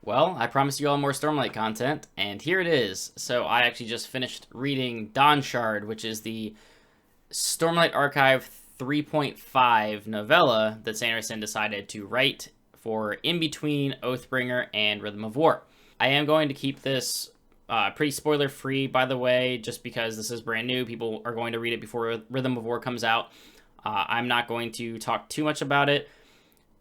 Well, I promised you all more Stormlight content, and here it is. So I actually just finished reading Dawnshard, which is the Stormlight Archive 3.5 novella that Sanderson decided to write for in between Oathbringer and Rhythm of War. I am going to keep this pretty spoiler free, by the way, just because this is brand new. People are going to read it before Rhythm of War comes out. I'm not going to talk too much about it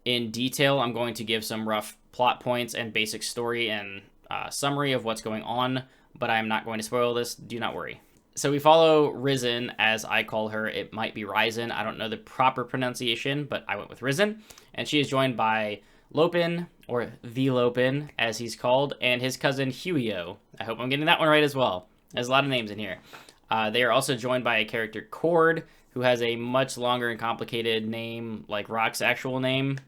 in detail. I'm going to give some rough plot points and basic story and summary of what's going on, but I'm not going to spoil this. Do not worry. So we follow Risen, as I call her. It might be Ryzen. I don't know the proper pronunciation, but I went with Risen. And she is joined by Lopin, or the Lopin, as he's called, and his cousin Huio. I hope I'm getting that one right as well. There's a lot of names in here. They are also joined by a character, Cord, who has a much longer and complicated name, like Rock's actual name.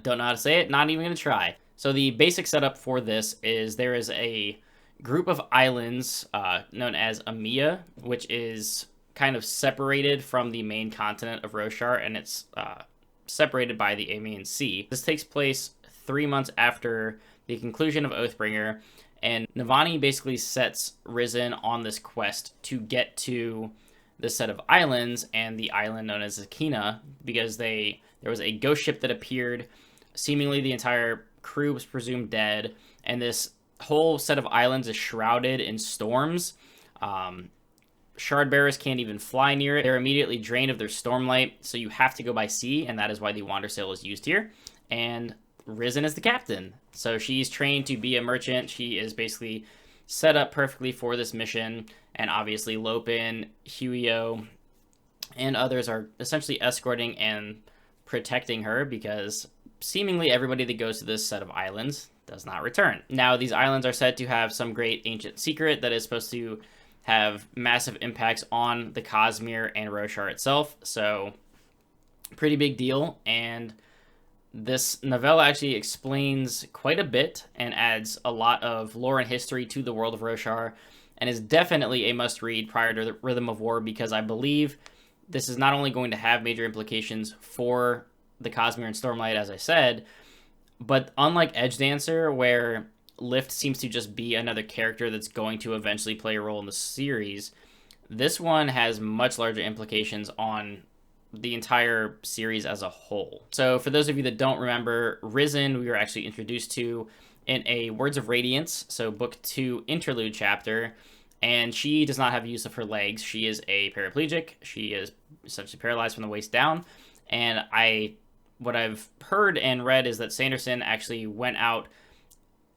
Don't know how to say it, not even going to try. So the basic setup for this is there is a group of islands known as Amia, which is kind of separated from the main continent of Roshar, and it's separated by the Amian Sea. This takes place 3 months after the conclusion of Oathbringer, and Navani basically sets Risen on this quest to get to this set of islands and the island known as Akina, because there was a ghost ship that appeared. Seemingly the entire crew was presumed dead, and this whole set of islands is shrouded in storms. Shard bearers can't even fly near it. They're immediately drained of their stormlight, so you have to go by sea, and that is why the wander sail is used here. And Risen is the captain, so she's trained to be a merchant. She is basically set up perfectly for this mission, and obviously Lopin, Huio, and others are essentially escorting and protecting her, because seemingly everybody that goes to this set of islands does not return. Now, these islands are said to have some great ancient secret that is supposed to have massive impacts on the Cosmere and Roshar itself, so pretty big deal. And this novella actually explains quite a bit and adds a lot of lore and history to the world of Roshar, and is definitely a must-read prior to the Rhythm of War, because I believe this is not only going to have major implications for the Cosmere and Stormlight, as I said, but unlike Edge Dancer, where Lift seems to just be another character that's going to eventually play a role in the series, this one has much larger implications on the entire series as a whole. So for those of you that don't remember, Risen we were actually introduced to in a Words of Radiance, so book 2 interlude chapter, and she does not have use of her legs. She is a paraplegic. She is essentially paralyzed from the waist down, and what I've heard and read is that Sanderson actually went out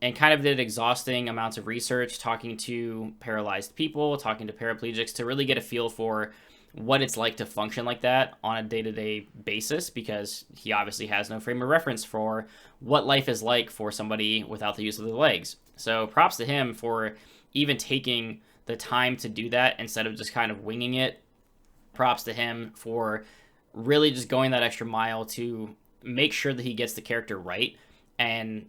and kind of did exhausting amounts of research, talking to paralyzed people, talking to paraplegics, to really get a feel for what it's like to function like that on a day-to-day basis, because he obviously has no frame of reference for what life is like for somebody without the use of their legs. So props to him for even taking the time to do that instead of just kind of winging it. Props to him for really just going that extra mile to make sure that he gets the character right. And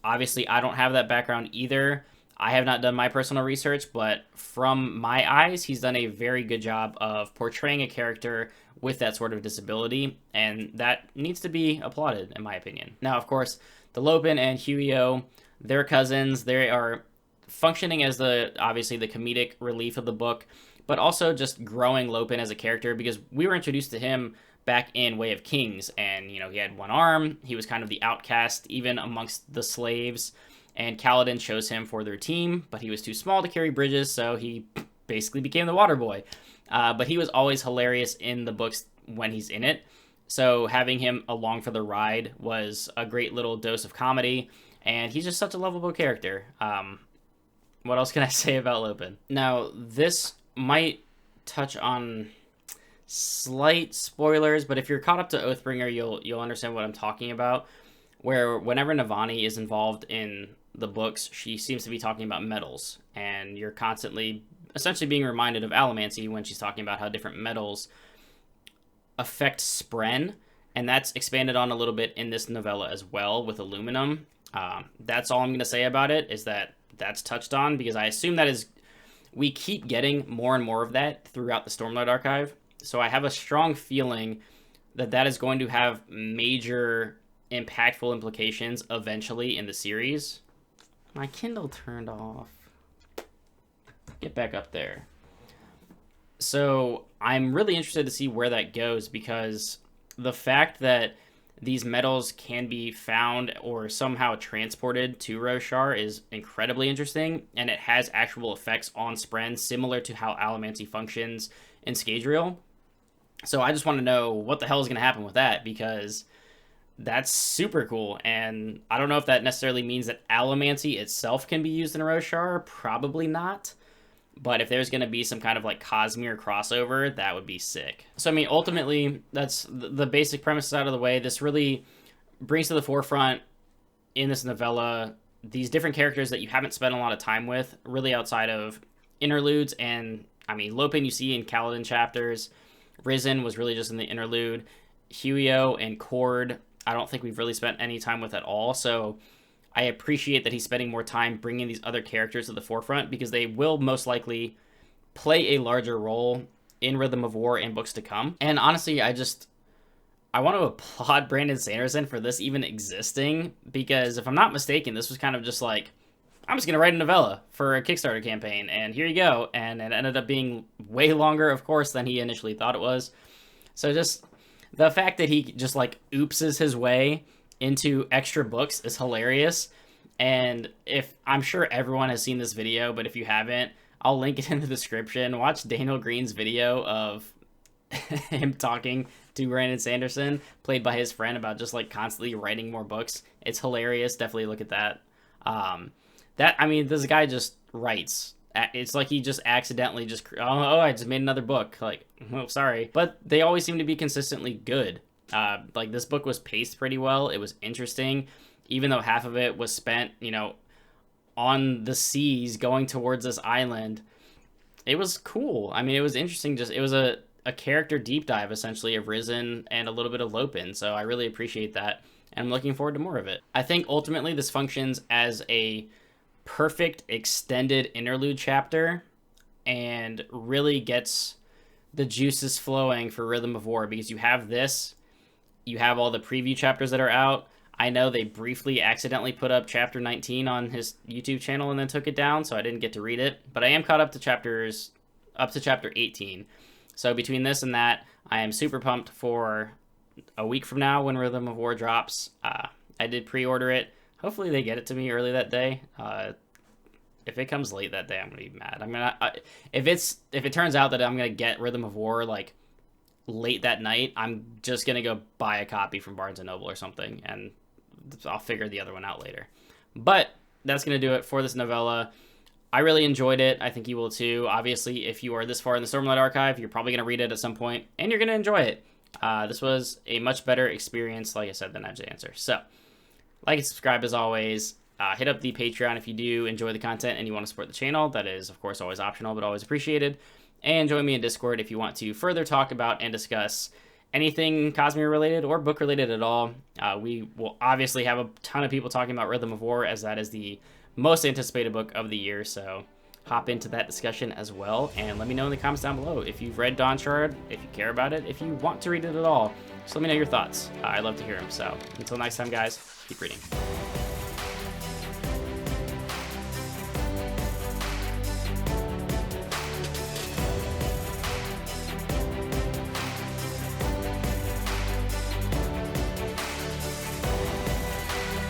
obviously I don't have that background either. I have not done my personal research, but from my eyes, he's done a very good job of portraying a character with that sort of disability, and that needs to be applauded, in my opinion. Now, of course, the Lopin and Huio, they're cousins. They are functioning as obviously the comedic relief of the book, but also just growing Lopin as a character, because we were introduced to him back in Way of Kings, and, he had one arm. He was kind of the outcast, even amongst the slaves. And Kaladin chose him for their team, but he was too small to carry bridges, so he basically became the water boy. But he was always hilarious in the books when he's in it, so having him along for the ride was a great little dose of comedy, and he's just such a lovable character. What else can I say about Lopin? Now, this might touch on slight spoilers, but if you're caught up to Oathbringer, you'll understand what I'm talking about, where whenever Navani is involved in the books, she seems to be talking about metals, and you're constantly essentially being reminded of Allomancy when she's talking about how different metals affect Spren, and that's expanded on a little bit in this novella as well with aluminum. That's all I'm going to say about it, is that's touched on, because I assume we keep getting more and more of that throughout the Stormlight Archive, so I have a strong feeling that is going to have major impactful implications eventually in the series. My Kindle turned off. Get back up there. So I'm really interested to see where that goes, because the fact that these metals can be found or somehow transported to Roshar is incredibly interesting, and it has actual effects on Spren, similar to how Allomancy functions in Scadrial. So I just want to know what the hell is going to happen with that, because that's super cool. And I don't know if that necessarily means that Allomancy itself can be used in Roshar. Probably not. But if there's going to be some kind of like Cosmere crossover, that would be sick. So, I mean, ultimately, that's the basic premise out of the way. This really brings to the forefront in this novella these different characters that you haven't spent a lot of time with, really outside of interludes. And, I mean, Lopin you see in Kaladin chapters. Risen was really just in the interlude. Huio and Cord, I don't think we've really spent any time with at all. So I appreciate that he's spending more time bringing these other characters to the forefront, because they will most likely play a larger role in Rhythm of War and books to come. And honestly, I want to applaud Brandon Sanderson for this even existing, because if I'm not mistaken, this was kind of just like, I'm just going to write a novella for a Kickstarter campaign, and here you go. And it ended up being way longer, of course, than he initially thought it was. So just the fact that he just like oopses his way into extra books is hilarious. And if I'm sure everyone has seen this video, but if you haven't, I'll link it in the description. Watch Daniel Green's video of him talking to Brandon Sanderson, played by his friend, about just like constantly writing more books. It's hilarious. Definitely look at that. I mean, this guy just writes. It's like he just accidentally just, I just made another book. Like, oh, sorry. But they always seem to be consistently good. Like, this book was paced pretty well. It was interesting, even though half of it was spent, on the seas going towards this island. It was cool. I mean, it was interesting. It was a character deep dive, essentially, of Risen and a little bit of Lopin. So I really appreciate that, and I'm looking forward to more of it. I think ultimately this functions as a perfect extended interlude chapter and really gets the juices flowing for Rhythm of War, because you have this, you have all the preview chapters that are out. I know they briefly accidentally put up chapter 19 on his YouTube channel and then took it down, so I didn't get to read it, but I am caught up to chapter 18. So between this and that, I am super pumped for a week from now when Rhythm of War drops. I did pre-order it. Hopefully they get it to me early that day. If it comes late that day, I'm gonna be mad. If it turns out that I'm gonna get Rhythm of War like late that night, I'm just gonna go buy a copy from Barnes and Noble or something, and I'll figure the other one out later. But that's gonna do it for this novella. I really enjoyed it. I think you will too. Obviously, if you are this far in the Stormlight Archive, you're probably gonna read it at some point, and you're gonna enjoy it. This was a much better experience, like I said, than Edge Answer. So, like and subscribe as always. Hit up the Patreon if you do enjoy the content and you want to support the channel. That is, of course, always optional, but always appreciated. And join me in Discord if you want to further talk about and discuss anything Cosmere related or book related at all. We will obviously have a ton of people talking about Rhythm of War, as that is the most anticipated book of the year. So hop into that discussion as well, and let me know in the comments down below if you've read Dawnshard, if you care about it, if you want to read it at all. Just let me know your thoughts. I'd love to hear them. So until next time, guys, keep reading.